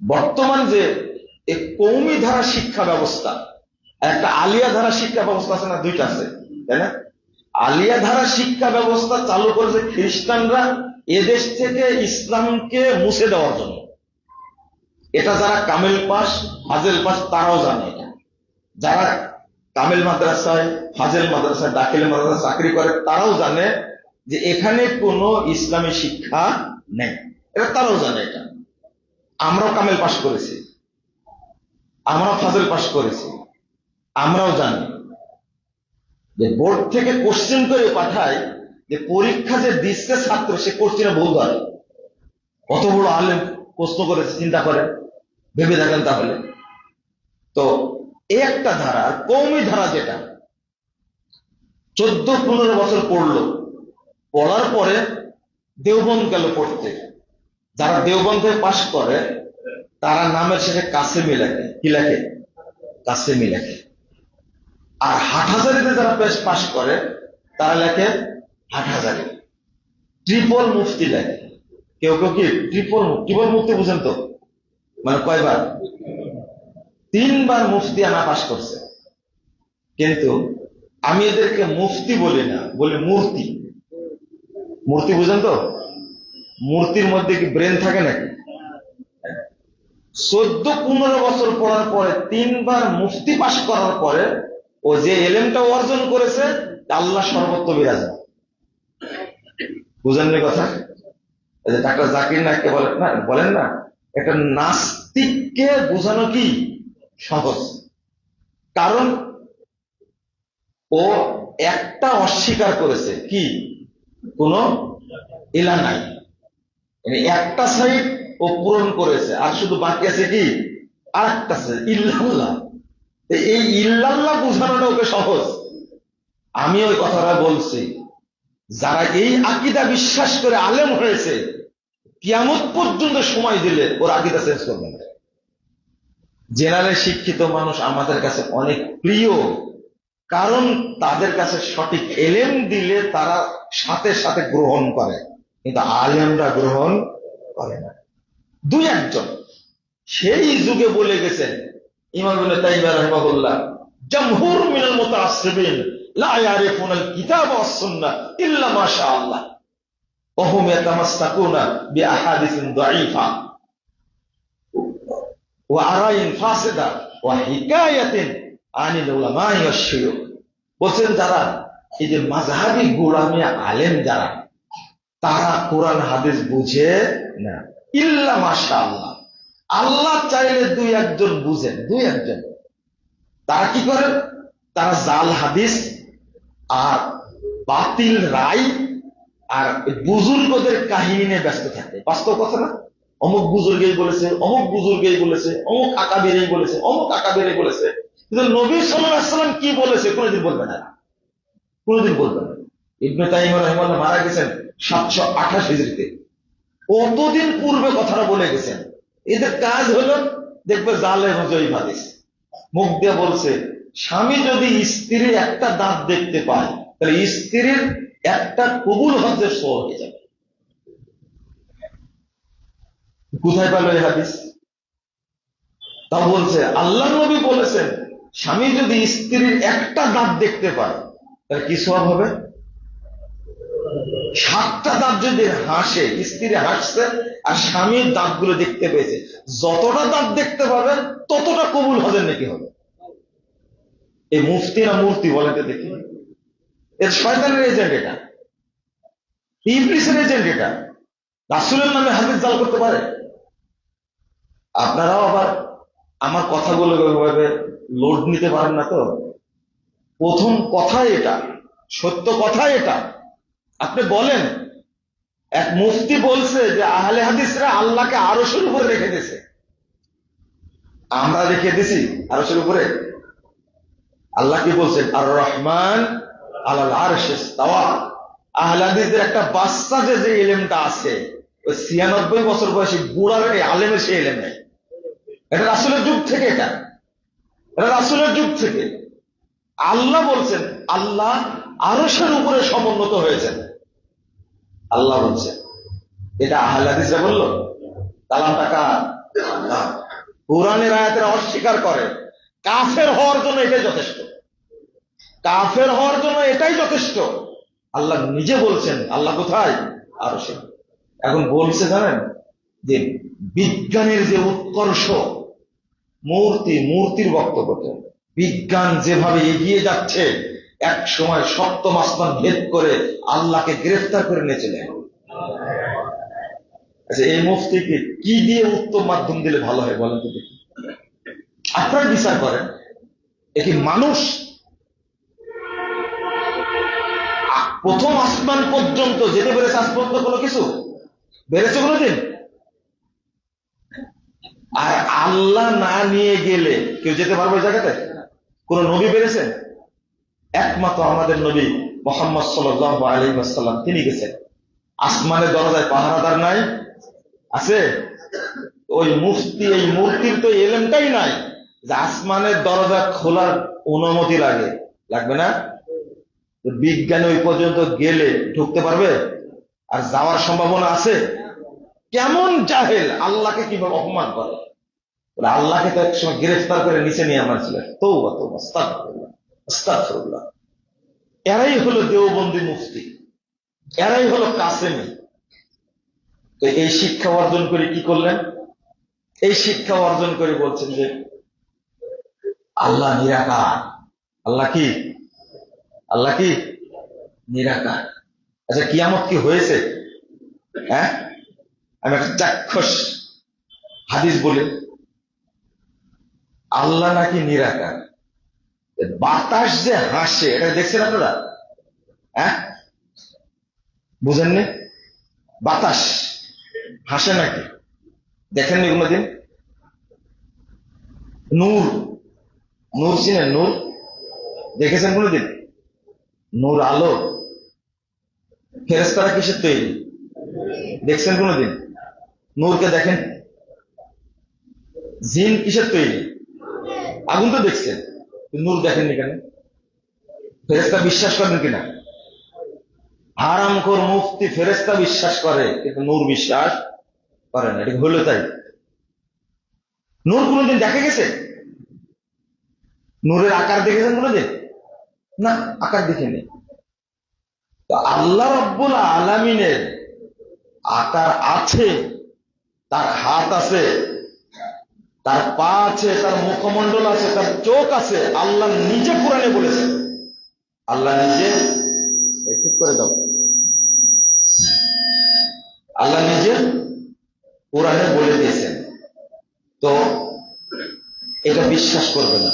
বর্তমান যে এই কৌমি ধারা শিক্ষা ব্যবস্থা, একটা আলিয়া ধারা শিক্ষা ব্যবস্থা আছে না, দুইটা আছে, তাই না? আলিয়া ধারা শিক্ষা ব্যবস্থা চালু করেছে খ্রিস্টানরা এদেশ থেকে ইসলামকে মুছে দেওয়ার জন্য। এটা যারা কামেল পাস, ফাজেল পাস, তারাও জানে এটা। যারা কামেল মাদ্রাসায়, ফাজেল মাদ্রাসায়, দাখিল মাদ্রাসায় চাকরি করে তারাও জানে যে এখানে কোনো ইসলামী শিক্ষা নেই। এটা তারাও জানে। এটা আমরাও কামেল পাস করেছি, আমরাও ফাজেল পাস করেছি, আমরাও জানি যে বোর্ড থেকে কোশ্চেন করে পাঠায় যে পরীক্ষা যে দিচ্ছে ছাত্র সে কোশ্চেনে ভুল ধরে। কত বড় আলেম প্রশ্ন করেছে, চিন্তা করেন, ভেবে দেখেন। তাহলে তো এই একটা ধারা। আর কৌমি ধারা যেটা 14-15 বছর পড়লো, পড়ার পরে দেওবন্দ গেল পড়তে। যারা দেওবন্দ থেকে পাশ করে তারা নামের শেষে কাসেমি লেখে। কি লেখে? কাসেমি লেখে। আর হাটহাজারিতে যারা পাশ করে তারা লেখে হাটহাজারি। ট্রিপল মুফতি লেখে। কেউ কেউ কি ট্রিপল মুফতি বুঝেন তো? মানে কয়বার? 3 বার মুফতি আনা পাশ করছে। কিন্তু আমি এদেরকে মুফতি বলি না, বলি মূর্তি। মূর্তি বুঝেন তো? মূর্তির মধ্যে কি ব্রেন থাকে নাকি? 14-15 বছর পড়ার পরে 3 বার মুফতি পাশ করার পরে ও যে এলেমটা অর্জন করেছে আল্লাহ সর্বত্র বিরাজমান। বুঝেননি কথা? ডাক্তার জাকির নায়ককে বলেন না, একটা নাস্তিককে বোঝানো কি সহজ, কারণ ও একটা অস্বীকার করেছে, কি? কোন ইলা নাই। একটা সাইড ও পূরণ করেছে, আর শুধু বাকি আছে কি? আর একটা আছে ইল্লাল্লাহ। এই ইল্লাল্লাহ বোঝানোটা ওকে সহজ। আমি ওই কথাটা বলছি, যারা এই আকীদা বিশ্বাস করে আলেম হয়েছে কিয়ামত পর্যন্ত সময় দিলে ওর আকীদা চেঞ্জ করবে না। জেনারেল শিক্ষিত মানুষ আমাদের কাছে অনেক প্রিয়, কারণ তাদের কাছে সঠিক এলেম দিলে তারা সাথে সাথে গ্রহণ করে, কিন্তু আলেমরা গ্রহণ করে না। 2-1 জন সেই যুগে বলে গেছেন, ইমাম ইবনে তাইমিয়া রাহিমাহুল্লাহ, জামহুর মিনাল মুতাআসসিবিন লা ইয়ারিফুনাল কিতাব ওয়াস সুন্নাহ ইল্লা মা শাআল্লাহ ওয়া হুম ইয়াতামাসসাকুনা বিআহাদিসিন দাঈফা ওয়া আরাইন ফাসিদা ওয়া হিকায়াতিন আনিল উলামাই ওয়াশ শুয়ুখ। বলেন যারা এই যে মাযহাবী গোলামি আলেম যারা, তারা কোরআন হাদিস বুঝে না, ইল্লা মা শাআল্লাহ। আল্লাহ চাইলে 2-1 জন বুঝেন, 2-1 জন। তারা কি করে? তারা জাল হাদিস আর বাতিল রায় আর বুজুর্গদের কাহিনী নিয়ে ব্যস্ত থাকে। বাস্তব কথা না? অমুক বুজুর্গেই বলেছে, অমুক বুজুর্গেই বলেছে, অমুক আকাবিরেই বলেছে, অমুক আকাবিরে বলেছে, কিন্তু নবী সাল্লাল্লাহু আলাইহি ওয়াসাল্লাম কি বলেছে কোনোদিন বলবে না, কোনোদিন বলবে না। ইবনে তাইমিয়া রাহিমাহুল্লাহ মারা গেছেন 728 হিজরিতে। কতদিন পূর্বে কথাটা বলে গেছেন। এদের কাজ হলো, দেখবে জালে জয়ী হাদিস মুখ দিয়ে বলছে, স্বামী যদি স্ত্রীর একটা দাঁত দেখতে পায় তাহলে স্ত্রীর একটা কবুল হজ্জের সওয়াব হয়ে যাবে। কোথায় পেল এই হাদিস? তাও বলছে আল্লাহ নবী বলেছেন, স্বামী যদি স্ত্রীর একটা দাঁত দেখতে পায় তাহলে কি সওয়াব হবে? 7টা দাঁত যদি হাসে, স্ত্রী হাসছে আর স্বামীর দাঁতগুলো দেখতে পেয়েছে, যতটা দাঁত দেখতে পাবেন ততটা কবুল হজের নাকি হবে। এই মুফতি না মূর্তি বলেন তো দেখি? এর শয়তানের এজেন্ট এটা, ইবলিসের এজেন্ট এটা। রাসূলের নামে হাদিস জাল করতে পারে। আপনারাও আবার আমার কথাগুলো ভাবে লোড নিতে পারেন না তো। প্রথম কথা এটা, সত্য কথা এটা। আপনি বলেন এক মুফতি বলছে যে আহলে হাদিসরা আল্লাহকে আরশের উপরে রেখে দিয়েছে। আমরা রেখে দিছি আরশের উপরে? আল্লাহ কি বলছেন? আর রহমান আলাল আরশে ইস্তাওয়া। আহলে হাদিসদের একটা বাচ্চা যে ইলমটা আছে, ওই 96 বছর বয়সী বুড়ার এই আলেমের সেই ইলম নেই। এটা রাসূলের যুগ থেকে, এটা রাসূলের যুগ থেকে। আল্লাহ বলছেন আল্লাহ আরশের উপরে সমুন্নত হয়েছেন, আল্লাহ বলছেন। এটা আহলে হাদিসরা বলল? কালামটা কার? কোরআনের আয়াতের অস্বীকার করে, কাফের হওয়ার জন্য এটাই যথেষ্ট। কাফের হওয়ার জন্য এটাই যথেষ্ট। আল্লাহ নিজে বলছেন, আল্লাহ কোথায়? আরশে। এখন বলছে জানেন যে বিজ্ঞানের যে উৎকর্ষ, মূর্তির বক্তব্য, বিজ্ঞান যেভাবে এগিয়ে যাচ্ছে, এক সময় সপ্তম আসমান ভেদ করে আল্লাহকে গ্রেফতার করে নিয়ে চলে। আচ্ছা, এই মুফতিকে কি দিয়ে উত্তম মাধ্যম দিলে ভালো হয় বলেন তো দেখি? আপনারা বিচার করেন। এটি মানুষ প্রথম আসমান পর্যন্ত যেতে পেরেছে? আজ পর্যন্ত কোনো কিছু বেড়েছে কোনোদিন? আর আল্লাহ না নিয়ে গেলে কেউ যেতে পারবে ওই জায়গাতে? কোন নবী বেড়েছেন? একমাত্র আমাদের নবী মুহাম্মদ সাল্লাল্লাহু আলাইহি ওয়াসাল্লাম, তিনি গেছেন। আসমানের দরজায় পাহারাদার নাই? আছে? ওই মুফতি, এই মূর্তির তো এলেমটাই নাই যে আসমানের দরজা খোলার অনুমতি লাগবে না? বিজ্ঞানী ওই পর্যন্ত গেলে ঢুকতে পারবে? আর যাওয়ার সম্ভাবনা আছে? কেমন জাহেল, আল্লাহকে কিভাবে অপমান করে! আল্লাহকে তো একসময় গ্রেফতার করে নিচে নিয়ে আমার ছিলেন। তৌবা তৌবা, আস্তাগফিরুল্লাহ, আস্তাগফিরুল্লাহ। এরাই হলো দেওবন্দি মুফতি, এরাই হলো কাসেমি। তো এই শিক্ষা অর্জন করে কি করলেন? এই শিক্ষা অর্জন করে বলছেন যে আল্লাহ নিরাকার। আল্লাহ কি? আল্লাহ কি? নিরাকার। আচ্ছা, কিয়ামত কি হয়েছে? হ্যাঁ, আমি একটা চাক্ষুষ হাদিস বলি, আল্লাহ নাকি নিরাকার। বাতাস যে হাসে, এটা দেখছেন আপনারা? হ্যাঁ, বুঝেননি? বাতাস হাসে নাকি? দেখেননি কোনোদিন? নূর, নূর চিনেন? নূর দেখেছেন কোনোদিন? নূর, আলো। ফেরেশতারা কিসের তৈরি দেখছেন কোনোদিন? নূরকে দেখেন। জিন কিসের তৈরি? আগুন তো দেখছেন, নূর দেখেননি কেন? ফেরেশতা বিশ্বাস করেন কিনা? হারামখোর মুফতি ফেরেশতা বিশ্বাস করে কিন্তু নূর বিশ্বাস করে না। এটা হলো তাই? নূর কোনোদিন দেখা গেছে? নূরের আকার দেখেছেন কোনোদিন? না, আকার দেখেনি। তো আল্লাহ রাব্বুল আলামিনের আকার আছে, তার হাত আছে, তার পা আছে, তার মুখমণ্ডল আছে, তার চোখ আছে। আল্লাহ নিজে কোরআনে বলেছেন, আল্লাহ নিজে, ঠিক করে দাও, আল্লাহ নিজে কোরআনে বলে দিয়েছেন। তো এটা বিশ্বাস করবে না।